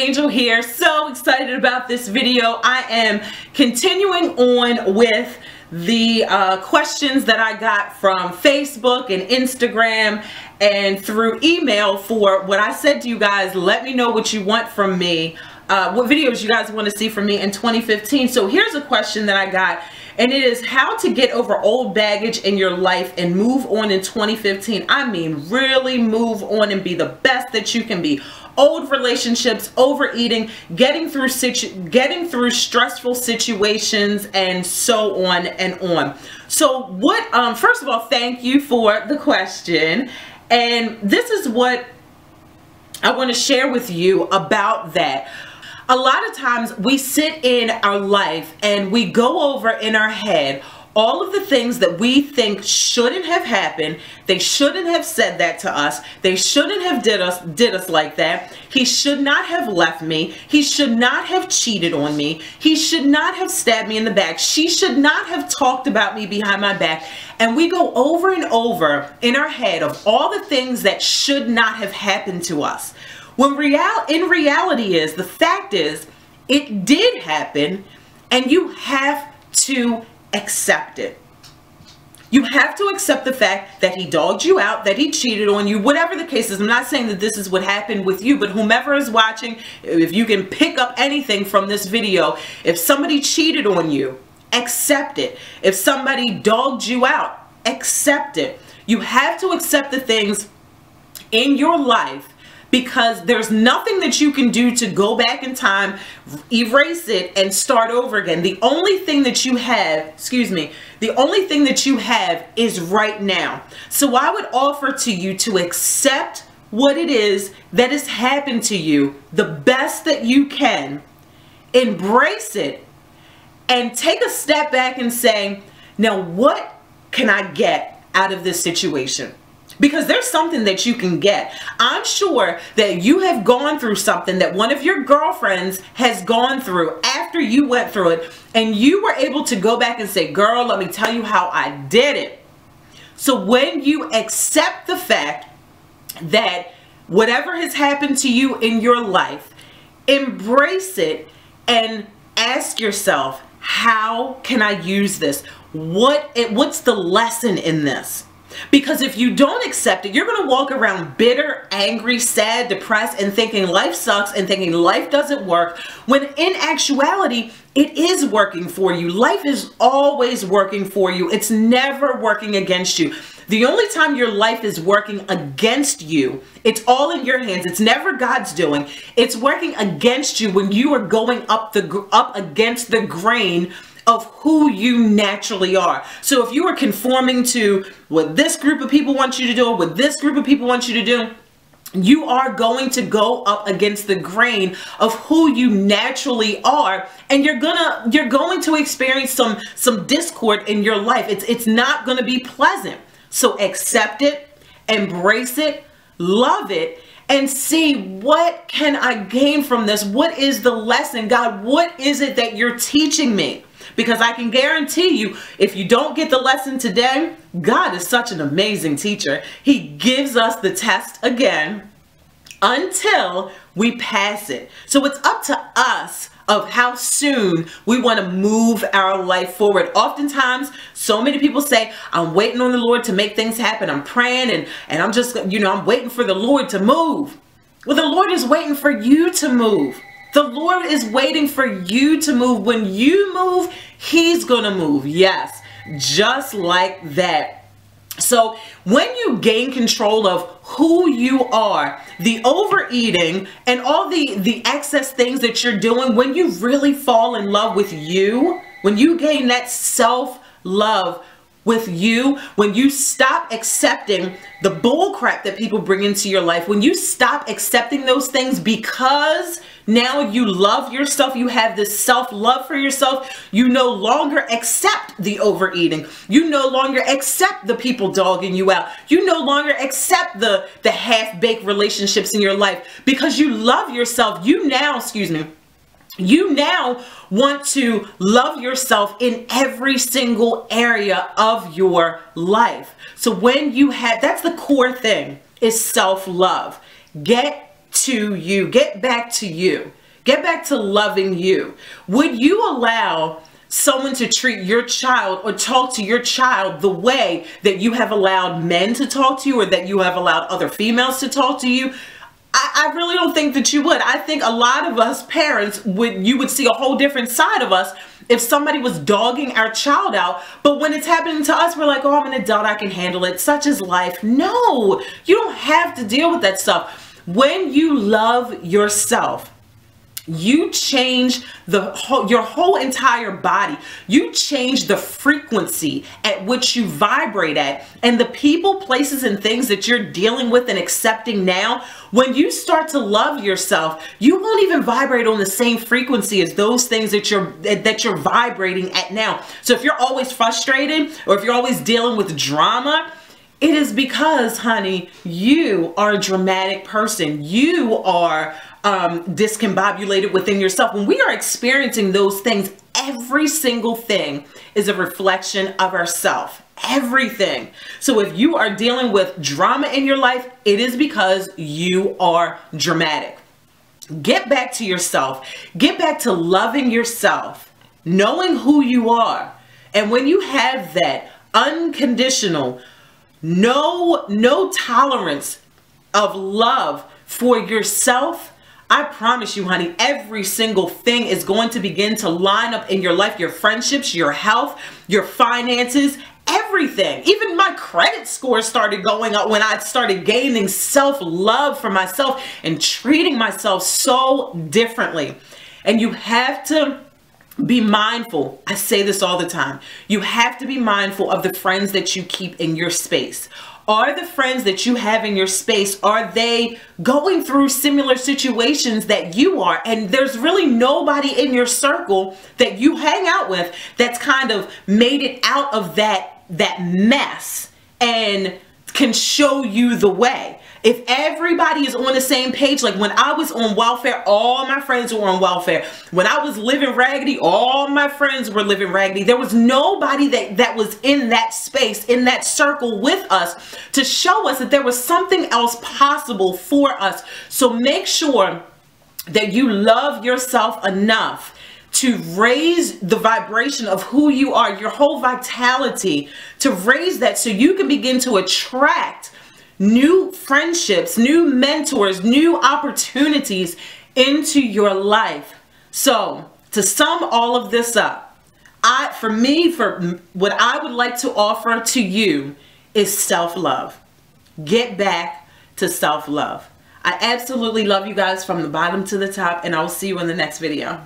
Angel here. So excited about this video. I am continuing on with the questions that I got from Facebook and Instagram and through email for what I said to you guys. Let me know what you want from me, what videos you guys want to see from me in 2015. So here's a question that I got, and it is how to get over old baggage in your life and move on in 2015. I mean, really move on and be the best that you can be. Old relationships, overeating, getting through stressful situations, and so on and on. So what, first of all, thank you for the question. And this is what I want to share with you about that. A lot of times we sit in our life and we go over in our head all of the things that we think shouldn't have happened. They shouldn't have said that to us. They shouldn't have did us like that. He should not have left me. He should not have cheated on me. He should not have stabbed me in the back. She should not have talked about me behind my back. And we go over and over in our head of all the things that should not have happened to us. When in reality is, the fact is, it did happen, and you have to accept it. You have to accept the fact that he dogged you out, that he cheated on you, whatever the case is. I'm not saying that this is what happened with you, but whomever is watching, if you can pick up anything from this video, if somebody cheated on you, accept it. If somebody dogged you out, accept it. You have to accept the things in your life, because there's nothing that you can do to go back in time, erase it, and start over again. The only thing that you have, the only thing that you have is right now. So I would offer to you to accept what it is that has happened to you the best that you can, embrace it, and take a step back and say, now what can I get out of this situation? Because there's something that you can get. I'm sure that you have gone through something that one of your girlfriends has gone through after you went through it, and you were able to go back and say, girl, let me tell you how I did it. So when you accept the fact that whatever has happened to you in your life, embrace it and ask yourself, how can I use this? What's the lesson in this? Because if you don't accept it, you're going to walk around bitter, angry, sad, depressed, and thinking life sucks and thinking life doesn't work, when in actuality, it is working for you. Life is always working for you. It's never working against you. The only time your life is working against you, it's all in your hands. It's never God's doing. It's working against you when you are going up against the grain of who you naturally are. So if you are conforming to what this group of people want you to do, or what this group of people want you to do, you are going to go up against the grain of who you naturally are, and you're going to experience some discord in your life. It's not going to be pleasant. So accept it, embrace it, love it, and see, what can I gain from this? What is the lesson? God, what is it that you're teaching me? Because I can guarantee you, if you don't get the lesson today, God is such an amazing teacher. He gives us the test again until we pass it. So it's up to us of how soon we want to move our life forward. Oftentimes, so many people say, I'm waiting on the Lord to make things happen. I'm praying and I'm just, I'm waiting for the Lord to move. Well, the Lord is waiting for you to move. The Lord is waiting for you to move. When you move, He's going to move. Yes, just like that. So when you gain control of who you are, the overeating and all the excess things that you're doing, when you really fall in love with you, when you gain that self-love with you, when you stop accepting the bull crap that people bring into your life, when you stop accepting those things because now you love yourself, you have this self-love for yourself, you no longer accept the overeating, you no longer accept the people dogging you out, you no longer accept the half-baked relationships in your life, because you love yourself. You now want to love yourself in every single area of your life. So when you have, that's the core thing, is self-love. Get to you. Get back to you. Get back to loving you. Would you allow someone to treat your child or talk to your child the way that you have allowed men to talk to you, or that you have allowed other females to talk to you? I really don't think that you would. I think a lot of us parents you would see a whole different side of us if somebody was dogging our child out. But when it's happening to us, we're like, oh, I'm an adult, I can handle it. Such is life. No, you don't have to deal with that stuff. When you love yourself, you change your whole entire body. You change the frequency at which you vibrate at, and the people, places, and things that you're dealing with and accepting now. When you start to love yourself, you won't even vibrate on the same frequency as those things that you're vibrating at now. So if you're always frustrated, or if you're always dealing with drama, it is because, honey, you are a dramatic person. You are discombobulated within yourself. When we are experiencing those things, every single thing is a reflection of ourselves. Everything. So if you are dealing with drama in your life, it is because you are dramatic. Get back to yourself. Get back to loving yourself, knowing who you are. And when you have that unconditional, no tolerance of love for yourself, I promise you, honey, every single thing is going to begin to line up in your life. Your friendships, your health, your finances, everything. Even my credit score started going up when I started gaining self-love for myself and treating myself so differently. And you have to be mindful. I say this all the time. You have to be mindful of the friends that you keep in your space. Are the friends that you have in your space, are they going through similar situations that you are? And there's really nobody in your circle that you hang out with that's kind of made it out of that mess and can show you the way. If everybody is on the same page, like when I was on welfare, all my friends were on welfare. When I was living raggedy, all my friends were living raggedy. There was nobody that was in that space, in that circle with us to show us that there was something else possible for us. So make sure that you love yourself enough to raise the vibration of who you are, your whole vitality, to raise that so you can begin to attract new friendships, new mentors, new opportunities into your life. So to sum all of this up, for what I would like to offer to you is self-love. Get back to self-love. I absolutely love you guys from the bottom to the top, and I will see you in the next video.